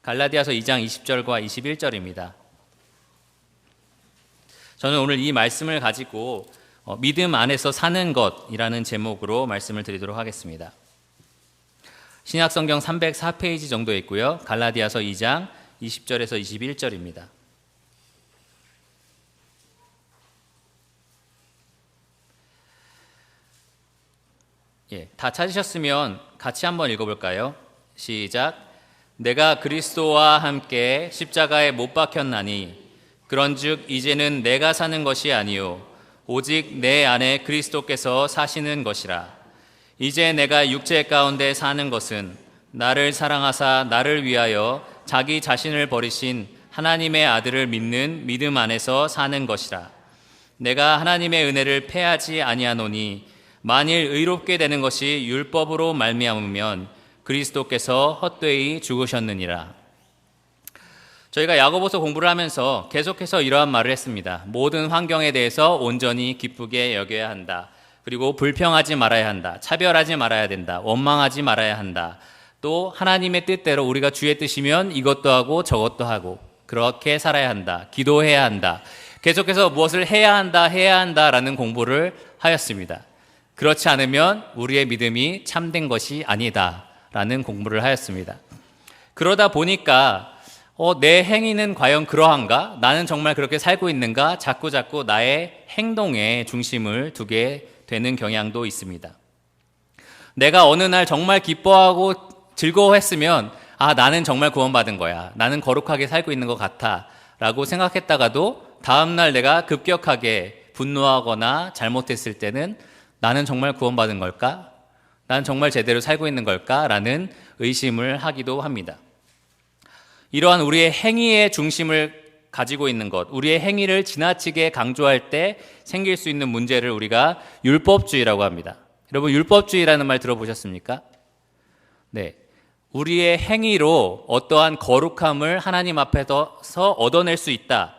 갈라디아서 2장 20절과 21절입니다. 저는 오늘 이 말씀을 가지고 믿음 안에서 사는 것이라는 제목으로 말씀을 드리도록 하겠습니다. 신약성경 304페이지 정도에 있고요. 갈라디아서 2장 20절에서 21절입니다. 다 찾으셨으면 같이 한번 읽어볼까요? 시작. 내가 그리스도와 함께 십자가에 못 박혔나니 그런즉 이제는 내가 사는 것이 아니요 오직 내 안에 그리스도께서 사시는 것이라. 이제 내가 육체 가운데 사는 것은 나를 사랑하사 나를 위하여 자기 자신을 버리신 하나님의 아들을 믿는 믿음 안에서 사는 것이라. 내가 하나님의 은혜를 패하지 아니하노니 만일 의롭게 되는 것이 율법으로 말미암으면 그리스도께서 헛되이 죽으셨느니라. 저희가 야고보서 공부를 하면서 계속해서 이러한 말을 했습니다. 모든 환경에 대해서 온전히 기쁘게 여겨야 한다. 그리고 불평하지 말아야 한다. 차별하지 말아야 된다. 원망하지 말아야 한다. 또 하나님의 뜻대로 우리가 주의 뜻이면 이것도 하고 저것도 하고 그렇게 살아야 한다. 기도해야 한다. 계속해서 무엇을 해야 한다라는 공부를 하였습니다. 그렇지 않으면 우리의 믿음이 참된 것이 아니다라는 공부를 하였습니다. 그러다 보니까 내 행위는 과연 그러한가? 나는 정말 그렇게 살고 있는가? 자꾸 나의 행동에 중심을 두게 되는 경향도 있습니다. 내가 어느 날 정말 기뻐하고 즐거워했으면 나는 정말 구원받은 거야. 나는 거룩하게 살고 있는 것 같아 라고 생각했다가도 다음날 내가 급격하게 분노하거나 잘못했을 때는 나는 정말 구원받은 걸까? 나는 정말 제대로 살고 있는 걸까? 라는 의심을 하기도 합니다. 이러한 우리의 행위의 중심을 가지고 있는 것, 우리의 행위를 지나치게 강조할 때 생길 수 있는 문제를 우리가 율법주의라고 합니다. 여러분, 율법주의라는 말 들어보셨습니까? 네. 우리의 행위로 어떠한 거룩함을 하나님 앞에서 얻어낼 수 있다.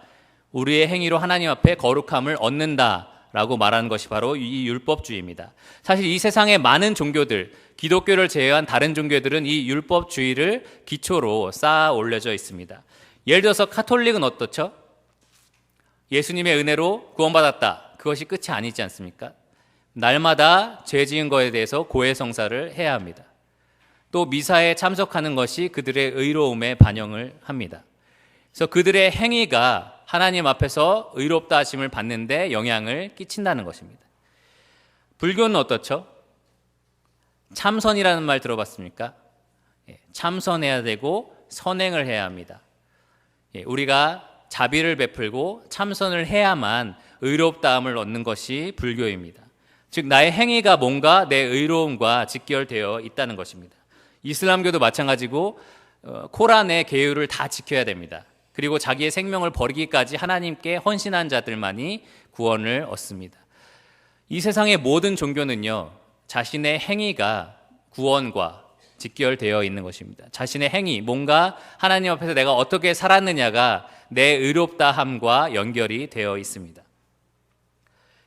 우리의 행위로 하나님 앞에 거룩함을 얻는다. 라고 말하는 것이 바로 이 율법주의입니다. 사실 이 세상의 많은 종교들, 기독교를 제외한 다른 종교들은 이 율법주의를 기초로 쌓아 올려져 있습니다. 예를 들어서 카톨릭은 어떻죠? 예수님의 은혜로 구원받았다. 그것이 끝이 아니지 않습니까? 날마다 죄 지은 것에 대해서 고해성사를 해야 합니다. 또 미사에 참석하는 것이 그들의 의로움에 반영을 합니다. 그래서 그들의 행위가 하나님 앞에서 의롭다 하심을 받는데 영향을 끼친다는 것입니다. 불교는 어떻죠? 참선이라는 말 들어봤습니까? 참선해야 되고 선행을 해야 합니다. 우리가 자비를 베풀고 참선을 해야만 의롭다함을 얻는 것이 불교입니다. 즉 나의 행위가 뭔가 내 의로움과 직결되어 있다는 것입니다. 이슬람교도 마찬가지고 코란의 계율을 다 지켜야 됩니다. 그리고 자기의 생명을 버리기까지 하나님께 헌신한 자들만이 구원을 얻습니다. 이 세상의 모든 종교는요, 자신의 행위가 구원과 직결되어 있는 것입니다. 자신의 행위, 뭔가 하나님 앞에서 내가 어떻게 살았느냐가 내 의롭다함과 연결이 되어 있습니다.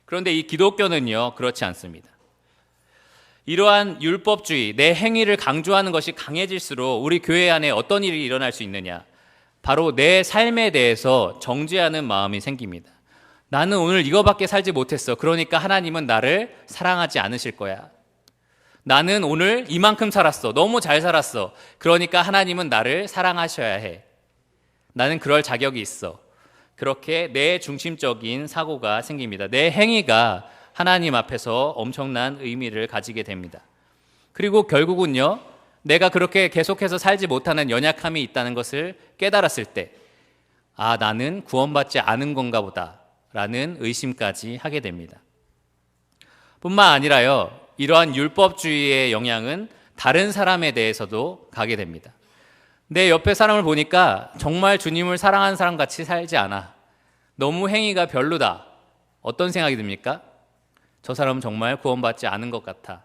그런데 이 기독교는요, 그렇지 않습니다. 이러한 율법주의, 내 행위를 강조하는 것이 강해질수록 우리 교회 안에 어떤 일이 일어날 수 있느냐? 바로 내 삶에 대해서 정죄하는 마음이 생깁니다. 나는 오늘 이거밖에 살지 못했어. 그러니까 하나님은 나를 사랑하지 않으실 거야. 나는 오늘 이만큼 살았어. 너무 잘 살았어. 그러니까 하나님은 나를 사랑하셔야 해. 나는 그럴 자격이 있어. 그렇게 내 중심적인 사고가 생깁니다. 내 행위가 하나님 앞에서 엄청난 의미를 가지게 됩니다. 그리고 결국은요, 내가 그렇게 계속해서 살지 못하는 연약함이 있다는 것을 깨달았을 때 나는 구원받지 않은 건가 보다 라는 의심까지 하게 됩니다. 뿐만 아니라요, 이러한 율법주의의 영향은 다른 사람에 대해서도 가게 됩니다. 내 옆에 사람을 보니까 정말 주님을 사랑하는 사람 같이 살지 않아. 너무 행위가 별로다. 어떤 생각이 듭니까? 저 사람은 정말 구원받지 않은 것 같아.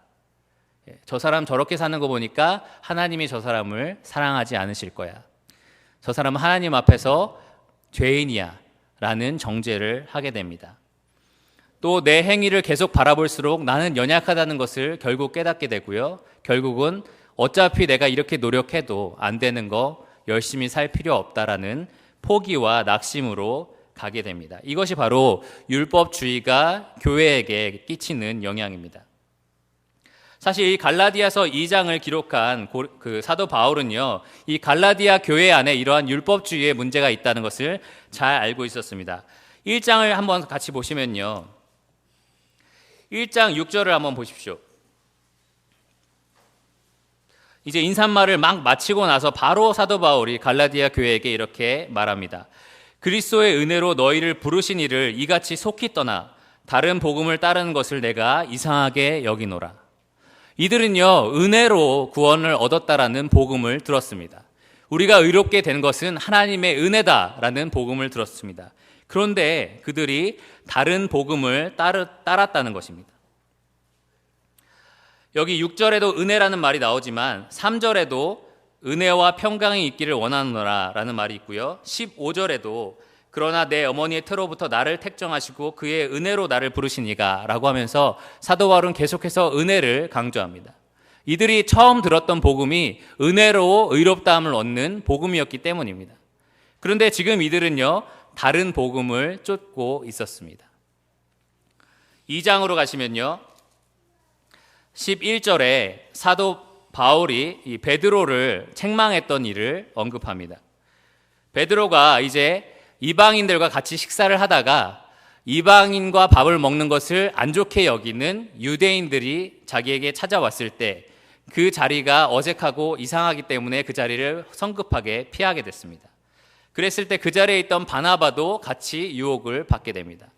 저 사람 저렇게 사는 거 보니까 하나님이 저 사람을 사랑하지 않으실 거야. 저 사람은 하나님 앞에서 죄인이야 라는 정죄를 하게 됩니다. 또 내 행위를 계속 바라볼수록 나는 연약하다는 것을 결국 깨닫게 되고요. 결국은 어차피 내가 이렇게 노력해도 안 되는 거 열심히 살 필요 없다라는 포기와 낙심으로 가게 됩니다. 이것이 바로 율법주의가 교회에게 끼치는 영향입니다. 사실 이 갈라디아서 2장을 기록한 사도 바울은요, 이 갈라디아 교회 안에 이러한 율법주의의 문제가 있다는 것을 잘 알고 있었습니다. 1장을 한번 같이 보시면요, 1장 6절을 한번 보십시오. 이제 인사말을 막 마치고 나서 바로 사도 바울이 갈라디아 교회에게 이렇게 말합니다. 그리스도의 은혜로 너희를 부르신 이를 이같이 속히 떠나 다른 복음을 따르는 것을 내가 이상하게 여기노라. 이들은요, 은혜로 구원을 얻었다라는 복음을 들었습니다. 우리가 의롭게 된 것은 하나님의 은혜다라는 복음을 들었습니다. 그런데 그들이 다른 복음을 따랐다는 것입니다. 여기 6절에도 은혜라는 말이 나오지만 3절에도 은혜와 평강이 있기를 원하노라 라는 말이 있고요. 15절에도 그러나 내 어머니의 태로부터 나를 택정하시고 그의 은혜로 나를 부르시니가 라고 하면서 사도 바울은 계속해서 은혜를 강조합니다. 이들이 처음 들었던 복음이 은혜로 의롭다함을 얻는 복음이었기 때문입니다. 그런데 지금 이들은요, 다른 복음을 쫓고 있었습니다. 2장으로 가시면요, 11절에 사도 바울이 이 베드로를 책망했던 일을 언급합니다. 베드로가 이제 이방인들과 같이 식사를 하다가 이방인과 밥을 먹는 것을 안 좋게 여기는 유대인들이 자기에게 찾아왔을 때 그 자리가 어색하고 이상하기 때문에 그 자리를 성급하게 피하게 됐습니다. 그랬을 때 그 자리에 있던 바나바도 같이 유혹을 받게 됩니다.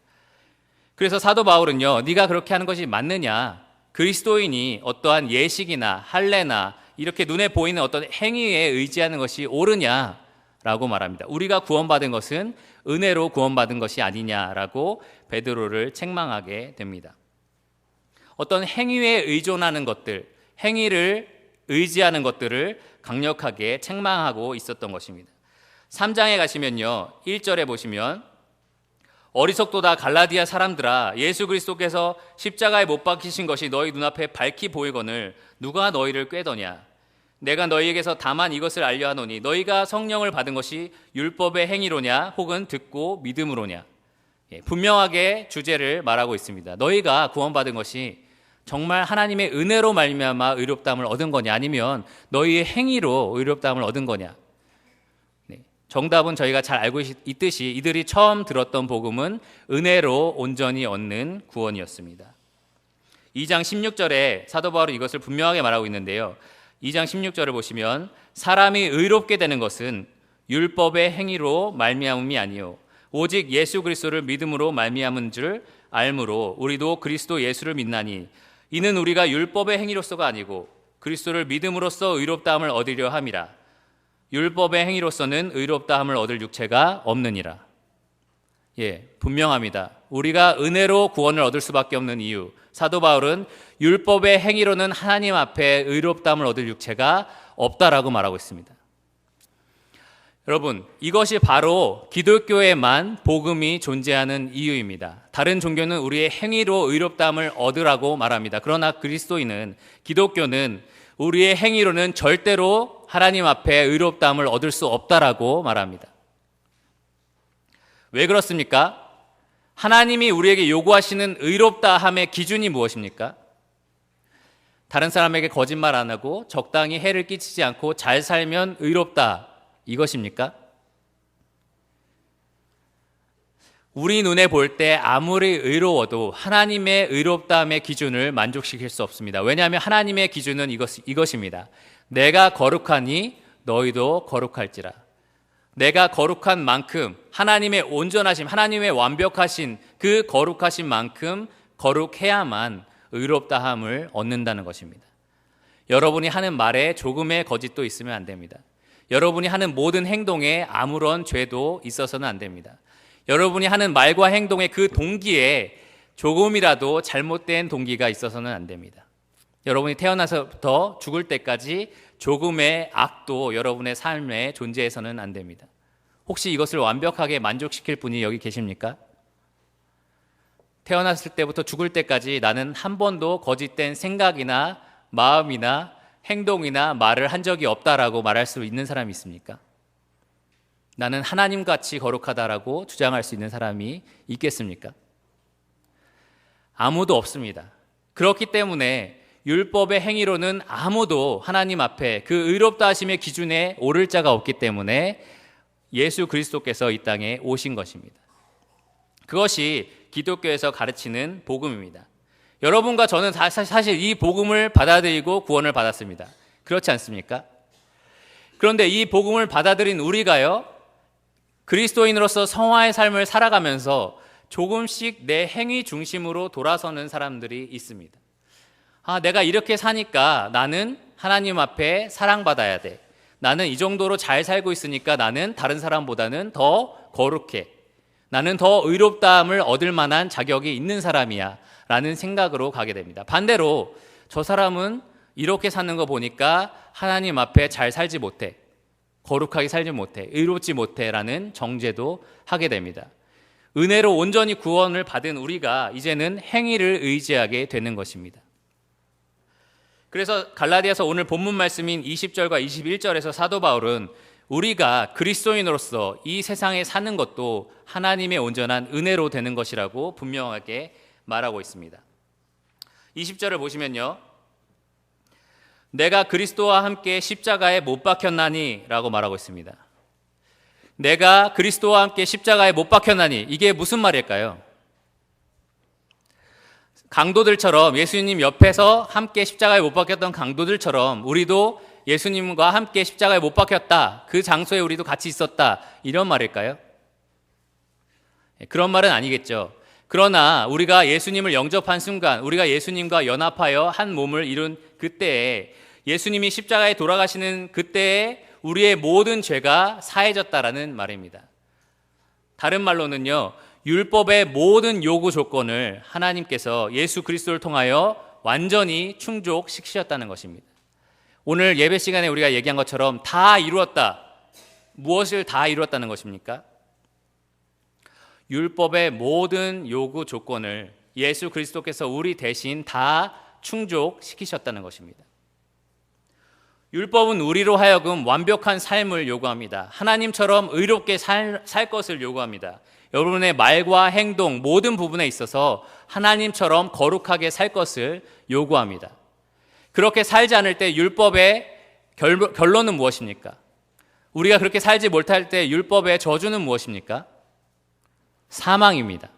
그래서 사도 바울은요, 네가 그렇게 하는 것이 맞느냐? 그리스도인이 어떠한 예식이나 할례나 이렇게 눈에 보이는 어떤 행위에 의지하는 것이 옳으냐라고 말합니다. 우리가 구원받은 것은 은혜로 구원받은 것이 아니냐라고 베드로를 책망하게 됩니다. 어떤 행위에 의존하는 것들, 행위를 의지하는 것들을 강력하게 책망하고 있었던 것입니다. 3장에 가시면요, 1절에 보시면 어리석도다 갈라디아 사람들아, 예수 그리스도께서 십자가에 못 박히신 것이 너희 눈앞에 밝히 보이거늘 누가 너희를 꾀더냐? 내가 너희에게서 다만 이것을 알려 하노니 너희가 성령을 받은 것이 율법의 행위로냐 혹은 듣고 믿음으로냐? 분명하게 주제를 말하고 있습니다. 너희가 구원받은 것이 정말 하나님의 은혜로 말미암아 의롭다함을 얻은 거냐, 아니면 너희의 행위로 의롭다함을 얻은 거냐? 정답은 저희가 잘 알고 있듯이 이들이 처음 들었던 복음은 은혜로 온전히 얻는 구원이었습니다. 2장 16절에 사도 바울은 이것을 분명하게 말하고 있는데요, 2장 16절을 보시면 사람이 의롭게 되는 것은 율법의 행위로 말미암음이 아니요 오직 예수 그리스도를 믿음으로 말미암은 줄 알므로 우리도 그리스도 예수를 믿나니 이는 우리가 율법의 행위로서가 아니고 그리스도를 믿음으로써 의롭다함을 얻으려 함이라. 율법의 행위로서는 의롭다함을 얻을 육체가 없느니라. 분명합니다. 우리가 은혜로 구원을 얻을 수밖에 없는 이유, 사도 바울은 율법의 행위로는 하나님 앞에 의롭다함을 얻을 육체가 없다라고 말하고 있습니다. 여러분, 이것이 바로 기독교에만 복음이 존재하는 이유입니다. 다른 종교는 우리의 행위로 의롭다함을 얻으라고 말합니다. 그러나 그리스도인은, 기독교는 우리의 행위로는 절대로 하나님 앞에 의롭다함을 얻을 수 없다라고 말합니다. 왜 그렇습니까? 하나님이 우리에게 요구하시는 의롭다함의 기준이 무엇입니까? 다른 사람에게 거짓말 안 하고 적당히 해를 끼치지 않고 잘 살면 의롭다, 이것입니까? 우리 눈에 볼 때 아무리 의로워도 하나님의 의롭다함의 기준을 만족시킬 수 없습니다. 왜냐하면 하나님의 기준은 이것입니다. 내가 거룩하니 너희도 거룩할지라. 내가 거룩한 만큼 하나님의 온전하심, 하나님의 완벽하신 그 거룩하신 만큼 거룩해야만 의롭다함을 얻는다는 것입니다. 여러분이 하는 말에 조금의 거짓도 있으면 안 됩니다. 여러분이 하는 모든 행동에 아무런 죄도 있어서는 안 됩니다. 여러분이 하는 말과 행동의 그 동기에 조금이라도 잘못된 동기가 있어서는 안 됩니다. 여러분이 태어나서부터 죽을 때까지 조금의 악도 여러분의 삶에 존재해서는 안 됩니다. 혹시 이것을 완벽하게 만족시킬 분이 여기 계십니까? 태어났을 때부터 죽을 때까지 나는 한 번도 거짓된 생각이나 마음이나 행동이나 말을 한 적이 없다라고 말할 수 있는 사람이 있습니까? 나는 하나님같이 거룩하다라고 주장할 수 있는 사람이 있겠습니까? 아무도 없습니다. 그렇기 때문에 율법의 행위로는 아무도 하나님 앞에 그 의롭다 하심의 기준에 오를 자가 없기 때문에 예수 그리스도께서 이 땅에 오신 것입니다. 그것이 기독교에서 가르치는 복음입니다. 여러분과 저는 사실 이 복음을 받아들이고 구원을 받았습니다. 그렇지 않습니까? 그런데 이 복음을 받아들인 우리가요, 그리스도인으로서 성화의 삶을 살아가면서 조금씩 내 행위 중심으로 돌아서는 사람들이 있습니다. 내가 이렇게 사니까 나는 하나님 앞에 사랑받아야 돼. 나는 이 정도로 잘 살고 있으니까 나는 다른 사람보다는 더 거룩해. 나는 더 의롭다함을 얻을 만한 자격이 있는 사람이야 라는 생각으로 가게 됩니다. 반대로 저 사람은 이렇게 사는 거 보니까 하나님 앞에 잘 살지 못해. 거룩하게 살지 못해. 의롭지 못해 라는 정죄도 하게 됩니다. 은혜로 온전히 구원을 받은 우리가 이제는 행위를 의지하게 되는 것입니다. 그래서 갈라디아서 오늘 본문 말씀인 20절과 21절에서 사도 바울은 우리가 그리스도인으로서 이 세상에 사는 것도 하나님의 온전한 은혜로 되는 것이라고 분명하게 말하고 있습니다. 20절을 보시면요, 내가 그리스도와 함께 십자가에 못 박혔나니 라고 말하고 있습니다. 내가 그리스도와 함께 십자가에 못 박혔나니, 이게 무슨 말일까요? 강도들처럼, 예수님 옆에서 함께 십자가에 못 박혔던 강도들처럼 우리도 예수님과 함께 십자가에 못 박혔다, 그 장소에 우리도 같이 있었다, 이런 말일까요? 그런 말은 아니겠죠. 그러나 우리가 예수님을 영접한 순간, 우리가 예수님과 연합하여 한 몸을 이룬 그때에, 예수님이 십자가에 돌아가시는 그때에 우리의 모든 죄가 사해졌다라는 말입니다. 다른 말로는요, 율법의 모든 요구 조건을 하나님께서 예수 그리스도를 통하여 완전히 충족시키셨다는 것입니다. 오늘 예배 시간에 우리가 얘기한 것처럼 다 이루었다. 무엇을 다 이루었다는 것입니까? 율법의 모든 요구 조건을 예수 그리스도께서 우리 대신 다 충족시키셨다는 것입니다. 율법은 우리로 하여금 완벽한 삶을 요구합니다. 하나님처럼 의롭게 살 것을 요구합니다. 여러분의 말과 행동 모든 부분에 있어서 하나님처럼 거룩하게 살 것을 요구합니다. 그렇게 살지 않을 때 율법의 결론은 무엇입니까? 우리가 그렇게 살지 못할 때 율법의 저주는 무엇입니까? 사망입니다.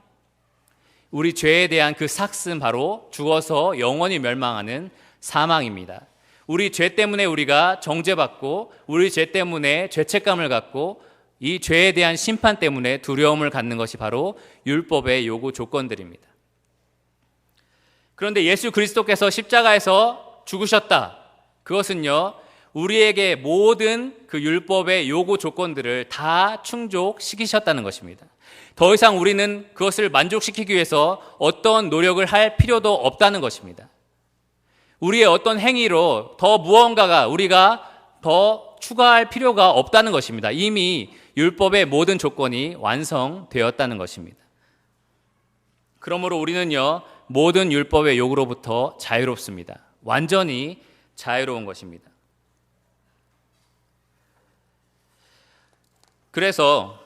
우리 죄에 대한 그 삭은 바로 죽어서 영원히 멸망하는 사망입니다. 우리 죄 때문에 우리가 정죄받고, 우리 죄 때문에 죄책감을 갖고, 이 죄에 대한 심판 때문에 두려움을 갖는 것이 바로 율법의 요구 조건들입니다. 그런데 예수 그리스도께서 십자가에서 죽으셨다. 그것은요, 우리에게 모든 그 율법의 요구 조건들을 다 충족시키셨다는 것입니다. 더 이상 우리는 그것을 만족시키기 위해서 어떤 노력을 할 필요도 없다는 것입니다. 우리의 어떤 행위로 더 무언가가 우리가 더 추가할 필요가 없다는 것입니다. 이미 율법의 모든 조건이 완성되었다는 것입니다. 그러므로 우리는요, 모든 율법의 요구로부터 자유롭습니다. 완전히 자유로운 것입니다. 그래서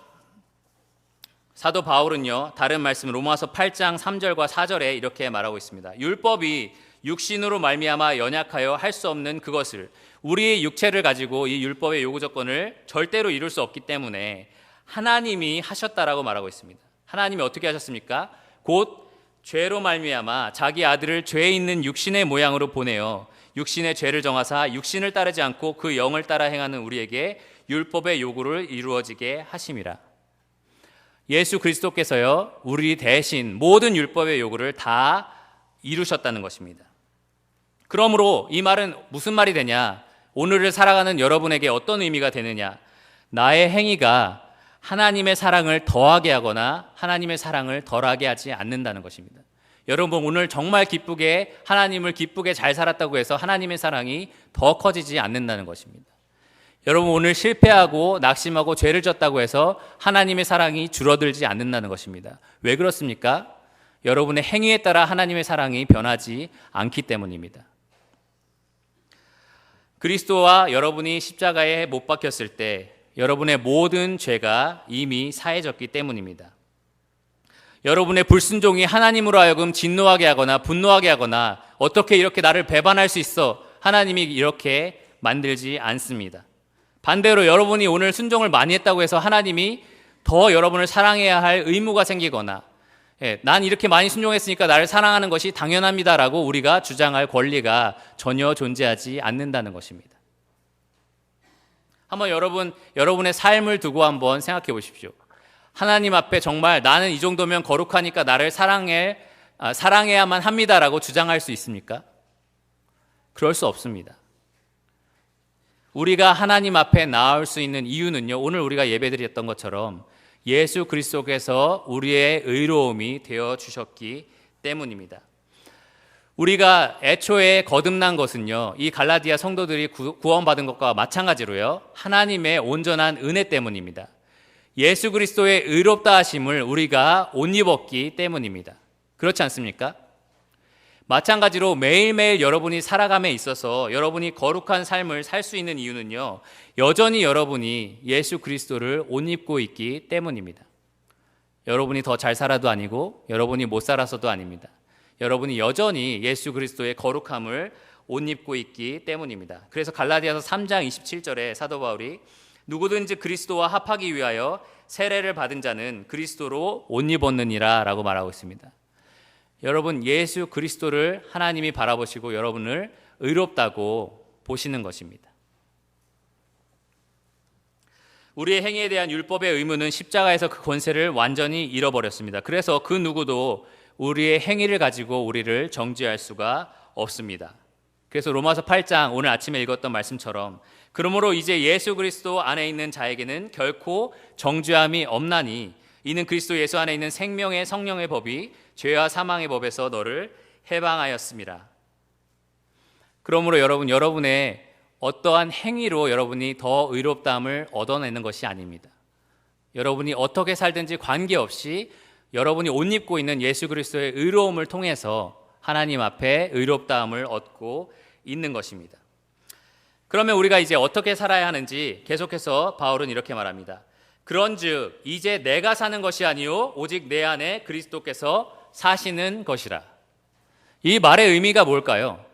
사도 바울은요, 다른 말씀 로마서 8장 3절과 4절에 이렇게 말하고 있습니다. 율법이 육신으로 말미암아 연약하여 할 수 없는 그것을, 우리의 육체를 가지고 이 율법의 요구 조건을 절대로 이룰 수 없기 때문에 하나님이 하셨다라고 말하고 있습니다. 하나님이 어떻게 하셨습니까? 곧 죄로 말미암아 자기 아들을 죄 있는 육신의 모양으로 보내어 육신의 죄를 정하사 육신을 따르지 않고 그 영을 따라 행하는 우리에게 율법의 요구를 이루어지게 하심이라. 예수 그리스도께서요, 우리 대신 모든 율법의 요구를 다 이루셨다는 것입니다. 그러므로 이 말은 무슨 말이 되냐? 오늘을 살아가는 여러분에게 어떤 의미가 되느냐? 나의 행위가 하나님의 사랑을 더하게 하거나 하나님의 사랑을 덜하게 하지 않는다는 것입니다. 여러분, 오늘 정말 기쁘게, 하나님을 기쁘게 잘 살았다고 해서 하나님의 사랑이 더 커지지 않는다는 것입니다. 여러분, 오늘 실패하고 낙심하고 죄를 졌다고 해서 하나님의 사랑이 줄어들지 않는다는 것입니다. 왜 그렇습니까? 여러분의 행위에 따라 하나님의 사랑이 변하지 않기 때문입니다. 그리스도와 여러분이 십자가에 못 박혔을 때 여러분의 모든 죄가 이미 사해졌기 때문입니다. 여러분의 불순종이 하나님으로 하여금 진노하게 하거나 분노하게 하거나 어떻게 이렇게 나를 배반할 수 있어? 하나님이 이렇게 만들지 않습니다. 반대로 여러분이 오늘 순종을 많이 했다고 해서 하나님이 더 여러분을 사랑해야 할 의무가 생기거나 난 이렇게 많이 순종했으니까 나를 사랑하는 것이 당연합니다라고 우리가 주장할 권리가 전혀 존재하지 않는다는 것입니다. 한번 여러분의 삶을 두고 한번 생각해 보십시오. 하나님 앞에 정말 나는 이 정도면 거룩하니까 나를 사랑해야만 합니다라고 주장할 수 있습니까? 그럴 수 없습니다. 우리가 하나님 앞에 나올 수 있는 이유는요, 오늘 우리가 예배드렸던 것처럼 예수 그리스도께서 우리의 의로움이 되어 주셨기 때문입니다. 우리가 애초에 거듭난 것은요, 이 갈라디아 성도들이 구원받은 것과 마찬가지로요, 하나님의 온전한 은혜 때문입니다. 예수 그리스도의 의롭다 하심을 우리가 옷 입었기 때문입니다. 그렇지 않습니까? 마찬가지로 매일매일 여러분이 살아감에 있어서 여러분이 거룩한 삶을 살 수 있는 이유는요, 여전히 여러분이 예수 그리스도를 옷 입고 있기 때문입니다. 여러분이 더 잘 살아도 아니고 여러분이 못 살아서도 아닙니다. 여러분이 여전히 예수 그리스도의 거룩함을 옷 입고 있기 때문입니다. 그래서 갈라디아서 3장 27절에 사도 바울이 누구든지 그리스도와 합하기 위하여 세례를 받은 자는 그리스도로 옷 입었느니라 라고 말하고 있습니다. 여러분, 예수 그리스도를 하나님이 바라보시고 여러분을 의롭다고 보시는 것입니다. 우리의 행위에 대한 율법의 의무는 십자가에서 그 권세를 완전히 잃어버렸습니다. 그래서 그 누구도 우리의 행위를 가지고 우리를 정죄할 수가 없습니다. 그래서 로마서 8장 오늘 아침에 읽었던 말씀처럼 그러므로 이제 예수 그리스도 안에 있는 자에게는 결코 정죄함이 없나니 이는 그리스도 예수 안에 있는 생명의 성령의 법이 죄와 사망의 법에서 너를 해방하였습니다. 그러므로 여러분의 어떠한 행위로 여러분이 더 의롭다함을 얻어내는 것이 아닙니다. 여러분이 어떻게 살든지 관계없이 여러분이 옷 입고 있는 예수 그리스도의 의로움을 통해서 하나님 앞에 의롭다함을 얻고 있는 것입니다. 그러면 우리가 이제 어떻게 살아야 하는지 계속해서 바울은 이렇게 말합니다. 그런즉 이제 내가 사는 것이 아니요 오직 내 안에 그리스도께서 사시는 것이라. 이 말의 의미가 뭘까요?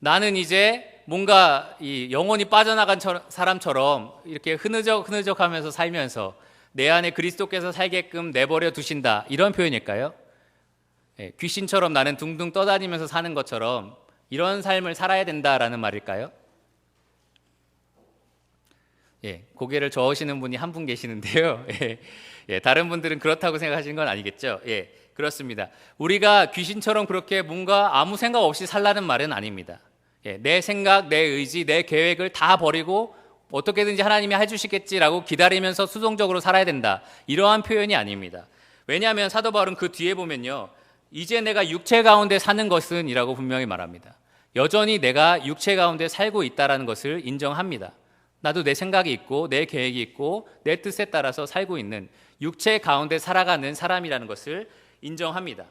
나는 이제 뭔가 이 영혼이 빠져나간 사람처럼 이렇게 흐느적하면서 살면서 내 안에 그리스도께서 살게끔 내버려 두신다, 이런 표현일까요? 귀신처럼 나는 둥둥 떠다니면서 사는 것처럼 이런 삶을 살아야 된다라는 말일까요? 고개를 저으시는 분이 한 분 계시는데요. 다른 분들은 그렇다고 생각하시는 건 아니겠죠? 그렇습니다. 우리가 귀신처럼 그렇게 뭔가 아무 생각 없이 살라는 말은 아닙니다. 내 생각, 내 의지, 내 계획을 다 버리고 어떻게든지 하나님이 해주시겠지라고 기다리면서 수동적으로 살아야 된다, 이러한 표현이 아닙니다. 왜냐하면 사도 바울은 그 뒤에 보면요, 이제 내가 육체 가운데 사는 것은 이라고 분명히 말합니다. 여전히 내가 육체 가운데 살고 있다는 것을 인정합니다. 나도 내 생각이 있고 내 계획이 있고 내 뜻에 따라서 살고 있는 육체 가운데 살아가는 사람이라는 것을 인정합니다.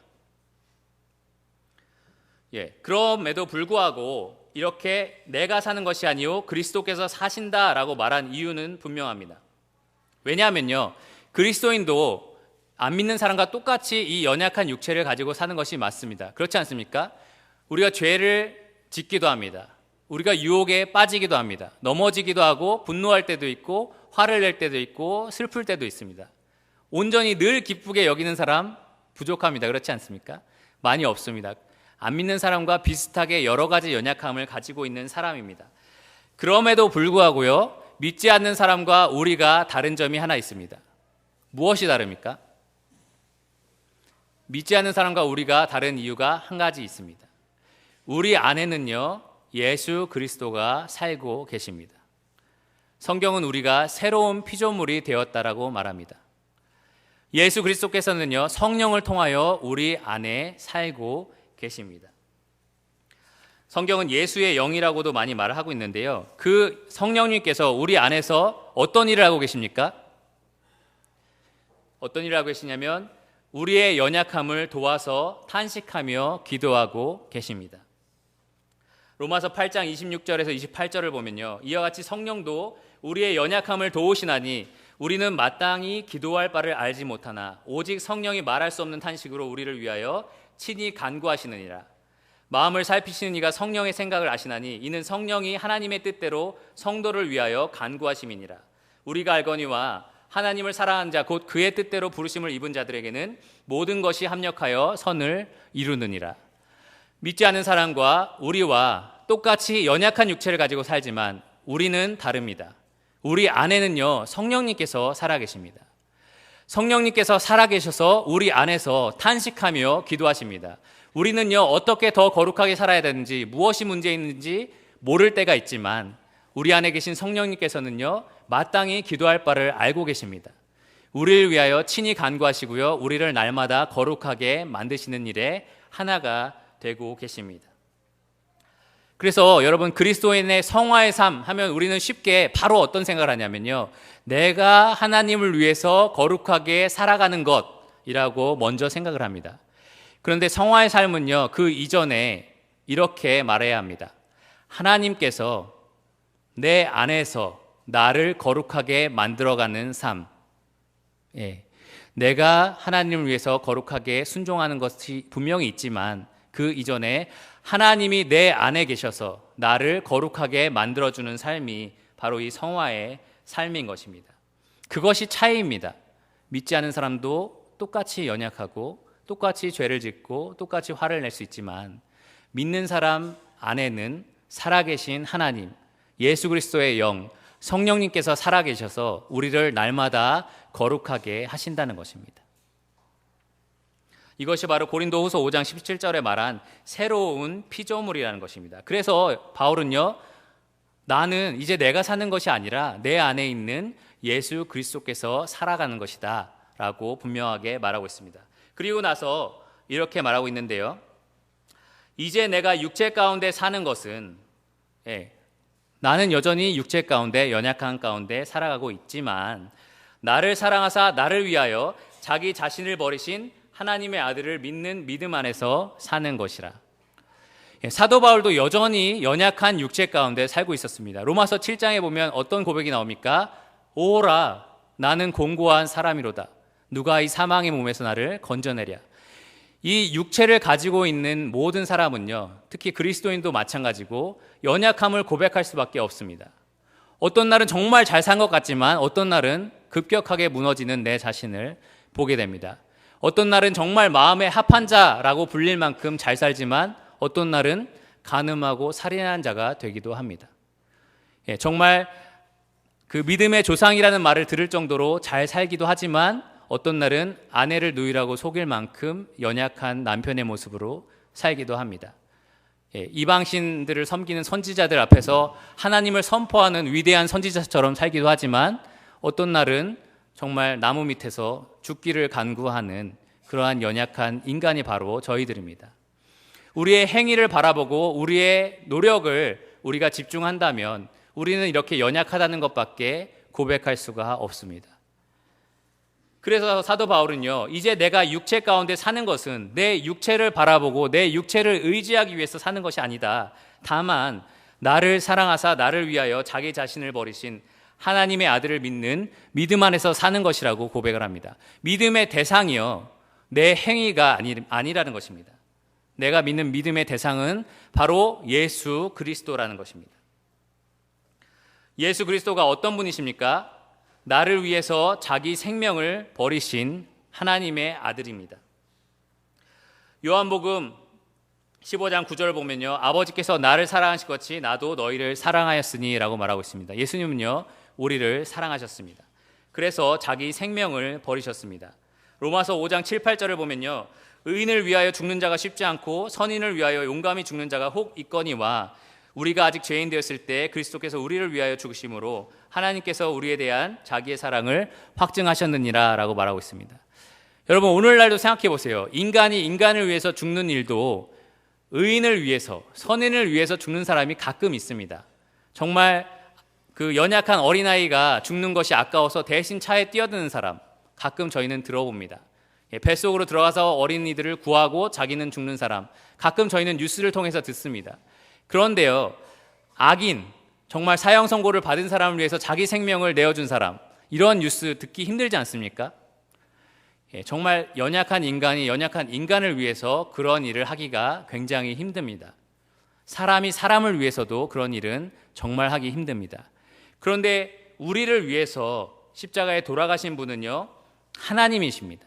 그럼에도 불구하고 이렇게 내가 사는 것이 아니요 그리스도께서 사신다라고 말한 이유는 분명합니다. 왜냐하면요, 그리스도인도 안 믿는 사람과 똑같이 이 연약한 육체를 가지고 사는 것이 맞습니다. 그렇지 않습니까? 우리가 죄를 짓기도 합니다. 우리가 유혹에 빠지기도 합니다. 넘어지기도 하고 분노할 때도 있고 화를 낼 때도 있고 슬플 때도 있습니다. 온전히 늘 기쁘게 여기는 사람 부족합니다. 그렇지 않습니까? 많이 없습니다. 안 믿는 사람과 비슷하게 여러 가지 연약함을 가지고 있는 사람입니다. 그럼에도 불구하고요, 믿지 않는 사람과 우리가 다른 점이 하나 있습니다. 무엇이 다릅니까? 믿지 않는 사람과 우리가 다른 이유가 한 가지 있습니다. 우리 안에는요, 예수 그리스도가 살고 계십니다. 성경은 우리가 새로운 피조물이 되었다라고 말합니다. 예수 그리스도께서는요, 성령을 통하여 우리 안에 살고 계십니다. 성경은 예수의 영이라고도 많이 말을 하고 있는데요, 그 성령님께서 우리 안에서 어떤 일을 하고 계십니까? 어떤 일을 하고 계시냐면 우리의 연약함을 도와서 탄식하며 기도하고 계십니다. 로마서 8장 26절에서 28절을 보면요, 이와 같이 성령도 우리의 연약함을 도우시나니 우리는 마땅히 기도할 바를 알지 못하나 오직 성령이 말할 수 없는 탄식으로 우리를 위하여 친히 간구하시느니라. 마음을 살피시는 이가 성령의 생각을 아시나니 이는 성령이 하나님의 뜻대로 성도를 위하여 간구하심이니라. 우리가 알거니와 하나님을 사랑하는 자 곧 그의 뜻대로 부르심을 입은 자들에게는 모든 것이 합력하여 선을 이루느니라. 믿지 않는 사람과 우리와 똑같이 연약한 육체를 가지고 살지만 우리는 다릅니다. 우리 안에는요, 성령님께서 살아계십니다. 성령님께서 살아계셔서 우리 안에서 탄식하며 기도하십니다. 우리는요, 어떻게 더 거룩하게 살아야 되는지, 무엇이 문제 있는지 모를 때가 있지만 우리 안에 계신 성령님께서는요, 마땅히 기도할 바를 알고 계십니다. 우리를 위하여 친히 간구하시고요, 우리를 날마다 거룩하게 만드시는 일에 하나가 되고 계십니다. 그래서 여러분, 그리스도인의 성화의 삶 하면 우리는 쉽게 바로 어떤 생각을 하냐면요, 내가 하나님을 위해서 거룩하게 살아가는 것이라고 먼저 생각을 합니다. 그런데 성화의 삶은요, 그 이전에 이렇게 말해야 합니다. 하나님께서 내 안에서 나를 거룩하게 만들어가는 삶. 내가 하나님을 위해서 거룩하게 순종하는 것이 분명히 있지만 그 이전에 하나님이 내 안에 계셔서 나를 거룩하게 만들어주는 삶이 바로 이 성화의 삶인 것입니다. 그것이 차이입니다. 믿지 않은 사람도 똑같이 연약하고 똑같이 죄를 짓고 똑같이 화를 낼 수 있지만 믿는 사람 안에는 살아계신 하나님, 예수 그리스도의 영, 성령님께서 살아계셔서 우리를 날마다 거룩하게 하신다는 것입니다. 이것이 바로 고린도후서 5장 17절에 말한 새로운 피조물이라는 것입니다. 그래서 바울은요, 나는 이제 내가 사는 것이 아니라 내 안에 있는 예수 그리스도께서 살아가는 것이다 라고 분명하게 말하고 있습니다. 그리고 나서 이렇게 말하고 있는데요, 이제 내가 육체 가운데 사는 것은, 나는 여전히 육체 가운데, 연약한 가운데 살아가고 있지만 나를 사랑하사 나를 위하여 자기 자신을 버리신 하나님의 아들을 믿는 믿음 안에서 사는 것이라. 사도 바울도 여전히 연약한 육체 가운데 살고 있었습니다. 로마서 7장에 보면 어떤 고백이 나옵니까? 오라, 나는 공고한 사람이로다. 누가 이 사망의 몸에서 나를 건져내랴. 이 육체를 가지고 있는 모든 사람은요, 특히 그리스도인도 마찬가지고 연약함을 고백할 수밖에 없습니다. 어떤 날은 정말 잘 산 것 같지만 어떤 날은 급격하게 무너지는 내 자신을 보게 됩니다. 어떤 날은 정말 마음에 합한 자라고 불릴 만큼 잘 살지만 어떤 날은 간음하고 살인한 자가 되기도 합니다. 정말 그 믿음의 조상이라는 말을 들을 정도로 잘 살기도 하지만 어떤 날은 아내를 누이라고 속일 만큼 연약한 남편의 모습으로 살기도 합니다. 이방신들을 섬기는 선지자들 앞에서 하나님을 선포하는 위대한 선지자처럼 살기도 하지만 어떤 날은 정말 나무 밑에서 죽기를 간구하는 그러한 연약한 인간이 바로 저희들입니다. 우리의 행위를 바라보고 우리의 노력을 우리가 집중한다면 우리는 이렇게 연약하다는 것밖에 고백할 수가 없습니다. 그래서 사도 바울은요, 이제 내가 육체 가운데 사는 것은 내 육체를 바라보고 내 육체를 의지하기 위해서 사는 것이 아니다. 다만 나를 사랑하사 나를 위하여 자기 자신을 버리신 하나님의 아들을 믿는 믿음 안에서 사는 것이라고 고백을 합니다. 믿음의 대상이요, 내 행위가 아니라는 것입니다. 내가 믿는 믿음의 대상은 바로 예수 그리스도라는 것입니다. 예수 그리스도가 어떤 분이십니까? 나를 위해서 자기 생명을 버리신 하나님의 아들입니다. 요한복음 15장 9절을 보면요, 아버지께서 나를 사랑하신 것 같이 나도 너희를 사랑하였으니 라고 말하고 있습니다. 예수님은요, 우리를 사랑하셨습니다. 그래서 자기 생명을 버리셨습니다. 로마서 5장 7, 8절을 보면요, 의인을 위하여 죽는 자가 쉽지 않고 선인을 위하여 용감히 죽는 자가 혹 있거니와 우리가 아직 죄인 되었을 때 그리스도께서 우리를 위하여 죽으심으로 하나님께서 우리에 대한 자기의 사랑을 확증하셨느니라 라고 말하고 있습니다. 여러분, 오늘날도 생각해 보세요. 인간이 인간을 위해서 죽는 일도 의인을 위해서, 선인을 위해서 죽는 사람이 가끔 있습니다. 정말 그 연약한 어린아이가 죽는 것이 아까워서 대신 차에 뛰어드는 사람, 가끔 저희는 들어봅니다. 뱃속으로 들어가서 어린이들을 구하고 자기는 죽는 사람, 가끔 저희는 뉴스를 통해서 듣습니다. 그런데요, 악인, 정말 사형 선고를 받은 사람을 위해서 자기 생명을 내어준 사람, 이런 뉴스 듣기 힘들지 않습니까? 정말 연약한 인간이 연약한 인간을 위해서 그런 일을 하기가 굉장히 힘듭니다. 사람이 사람을 위해서도 그런 일은 정말 하기 힘듭니다. 그런데 우리를 위해서 십자가에 돌아가신 분은요, 하나님이십니다.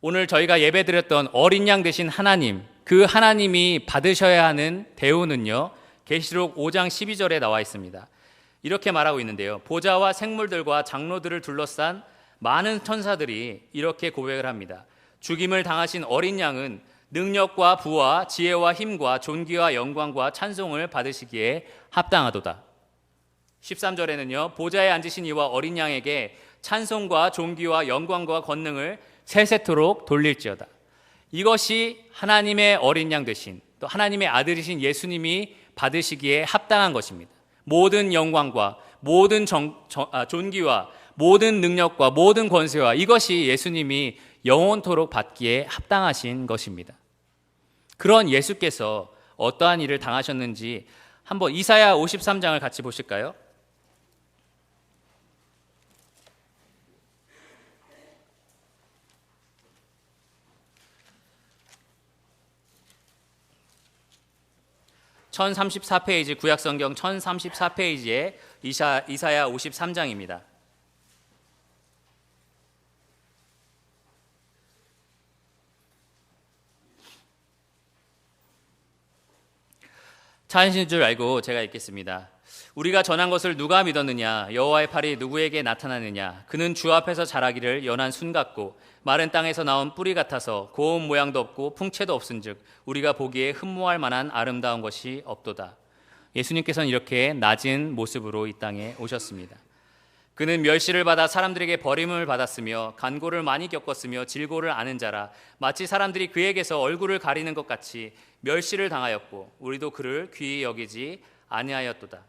오늘 저희가 예배드렸던 어린 양 되신 하나님, 그 하나님이 받으셔야 하는 대우는요, 계시록 5장 12절에 나와 있습니다. 이렇게 말하고 있는데요, 보좌와 생물들과 장로들을 둘러싼 많은 천사들이 이렇게 고백을 합니다. 죽임을 당하신 어린 양은 능력과 부와 지혜와 힘과 존귀와 영광과 찬송을 받으시기에 합당하도다. 13절에는요, 보좌에 앉으신 이와 어린 양에게 찬송과 존귀와 영광과 권능을 세세토록 돌릴지어다. 이것이 하나님의 어린 양 되신, 또 하나님의 아들이신 예수님이 받으시기에 합당한 것입니다. 모든 영광과 모든 존귀와 모든 능력과 모든 권세와 이것이 예수님이 영원토록 받기에 합당하신 것입니다. 그런 예수께서 어떠한 일을 당하셨는지 한번 이사야 53장을 같이 보실까요? (1034페이지) 구약성경 1034페이지에 이사야 53장입니다. 찬신 줄 알고 제가 읽겠습니다. 우리가 전한 것을 누가 믿었느냐? 여호와의 팔이 누구에게 나타나느냐? 그는 주 앞에서 자라기를 연한 순 같고 마른 땅에서 나온 뿌리 같아서 고운 모양도 없고 풍채도 없은즉 우리가 보기에 흠모할 만한 아름다운 것이 없도다. 예수님께서는 이렇게 낮은 모습으로 이 땅에 오셨습니다. 그는 멸시를 받아 사람들에게 버림을 받았으며 간고를 많이 겪었으며 질고를 아는 자라. 마치 사람들이 그에게서 얼굴을 가리는 것 같이 멸시를 당하였고 우리도 그를 귀히 여기지 아니하였도다.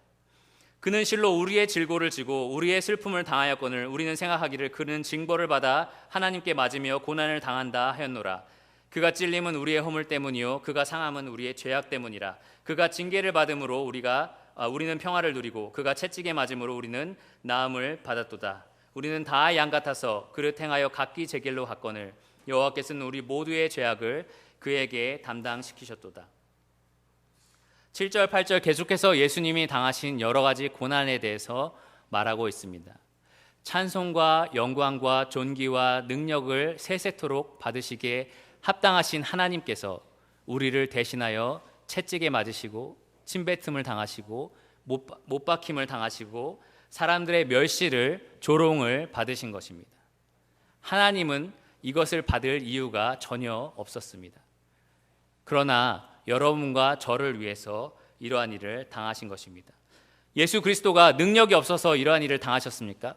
그는 실로 우리의 질고를 지고 우리의 슬픔을 당하였거늘 우리는 생각하기를 그는 징벌을 받아 하나님께 맞으며 고난을 당한다 하였노라. 그가 찔림은 우리의 허물 때문이요 그가 상함은 우리의 죄악 때문이라. 그가 징계를 받음으로 우리는 평화를 누리고 그가 채찍에 맞음으로 우리는 나음을 받았도다. 우리는 다 양 같아서 그를 행하여 각기 제 길로 갔거늘 여호와께서는 우리 모두의 죄악을 그에게 담당시키셨도다. 7절 8절 계속해서 예수님이 당하신 여러 가지 고난에 대해서 말하고 있습니다. 찬송과 영광과 존귀와 능력을 세세토록 받으시기에 합당하신 하나님께서 우리를 대신하여 채찍에 맞으시고 침뱉음을 당하시고 못 박힘을 당하시고 사람들의 멸시를 조롱을 받으신 것입니다. 하나님은 이것을 받을 이유가 전혀 없었습니다. 그러나 여러분과 저를 위해서 이러한 일을 당하신 것입니다. 예수 그리스도가 능력이 없어서 이러한 일을 당하셨습니까?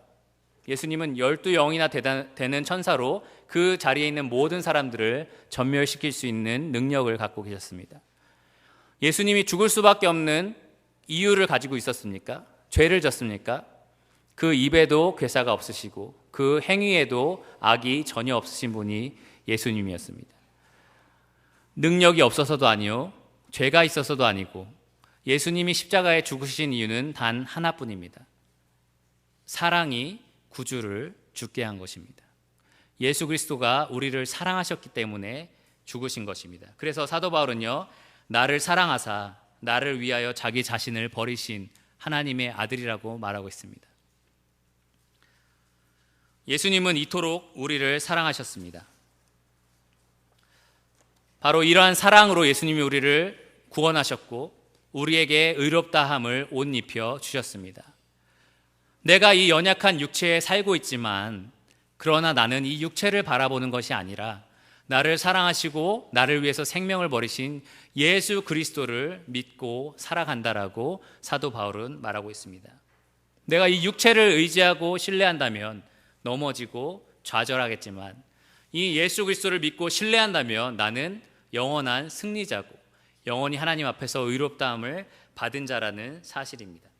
예수님은 12영이나 되는 천사로 그 자리에 있는 모든 사람들을 전멸시킬 수 있는 능력을 갖고 계셨습니다. 예수님이 죽을 수밖에 없는 이유를 가지고 있었습니까? 죄를 졌습니까? 그 입에도 괴사가 없으시고 그 행위에도 악이 전혀 없으신 분이 예수님이었습니다. 능력이 없어서도 아니요, 죄가 있어서도 아니고 예수님이 십자가에 죽으신 이유는 단 하나뿐입니다. 사랑이 구주를 죽게 한 것입니다. 예수 그리스도가 우리를 사랑하셨기 때문에 죽으신 것입니다. 그래서 사도 바울은요, 나를 사랑하사 나를 위하여 자기 자신을 버리신 하나님의 아들이라고 말하고 있습니다. 예수님은 이토록 우리를 사랑하셨습니다. 바로 이러한 사랑으로 예수님이 우리를 구원하셨고 우리에게 의롭다함을 옷 입혀 주셨습니다. 내가 이 연약한 육체에 살고 있지만 그러나 나는 이 육체를 바라보는 것이 아니라 나를 사랑하시고 나를 위해서 생명을 버리신 예수 그리스도를 믿고 살아간다라고 사도 바울은 말하고 있습니다. 내가 이 육체를 의지하고 신뢰한다면 넘어지고 좌절하겠지만 이 예수 그리스도를 믿고 신뢰한다면 나는 영원한 승리자고 영원히 하나님 앞에서 의롭다함을 받은 자라는 사실입니다.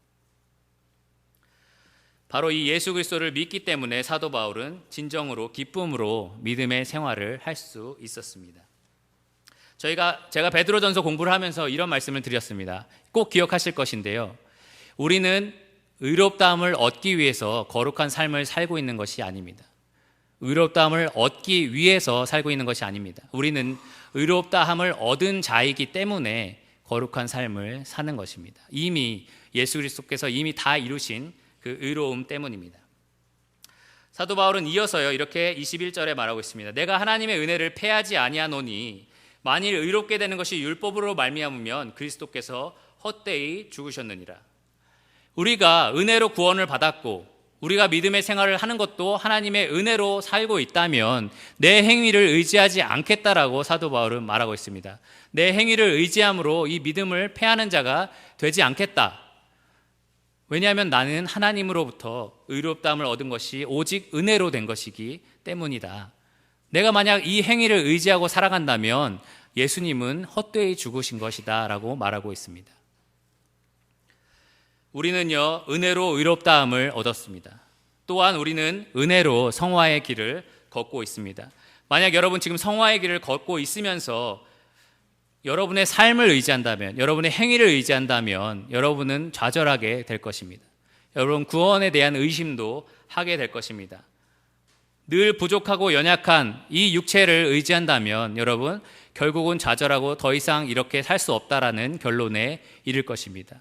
바로 이 예수 그리스도를 믿기 때문에 사도 바울은 진정으로 기쁨으로 믿음의 생활을 할 수 있었습니다. 제가 베드로전서 공부를 하면서 이런 말씀을 드렸습니다. 꼭 기억하실 것인데요. 우리는 의롭다함을 얻기 위해서 거룩한 삶을 살고 있는 것이 아닙니다. 의롭다함을 얻기 위해서 살고 있는 것이 아닙니다. 우리는 의롭다함을 얻은 자이기 때문에 거룩한 삶을 사는 것입니다. 이미 예수 그리스도께서 이미 다 이루신 그 의로움 때문입니다. 사도 바울은 이어서요 이렇게 21절에 말하고 있습니다. 내가 하나님의 은혜를 패하지 아니하노니 만일 의롭게 되는 것이 율법으로 말미암으면 그리스도께서 헛되이 죽으셨느니라. 우리가 은혜로 구원을 받았고 우리가 믿음의 생활을 하는 것도 하나님의 은혜로 살고 있다면 내 행위를 의지하지 않겠다라고 사도 바울은 말하고 있습니다. 내 행위를 의지함으로 이 믿음을 패하는 자가 되지 않겠다. 왜냐하면 나는 하나님으로부터 의롭다함을 얻은 것이 오직 은혜로 된 것이기 때문이다. 내가 만약 이 행위를 의지하고 살아간다면 예수님은 헛되이 죽으신 것이다 라고 말하고 있습니다. 우리는요 은혜로 의롭다함을 얻었습니다. 또한 우리는 은혜로 성화의 길을 걷고 있습니다. 만약 여러분 지금 성화의 길을 걷고 있으면서 여러분의 삶을 의지한다면, 여러분의 행위를 의지한다면 여러분은 좌절하게 될 것입니다. 여러분 구원에 대한 의심도 하게 될 것입니다. 늘 부족하고 연약한 이 육체를 의지한다면 여러분 결국은 좌절하고 더 이상 이렇게 살 수 없다라는 결론에 이를 것입니다.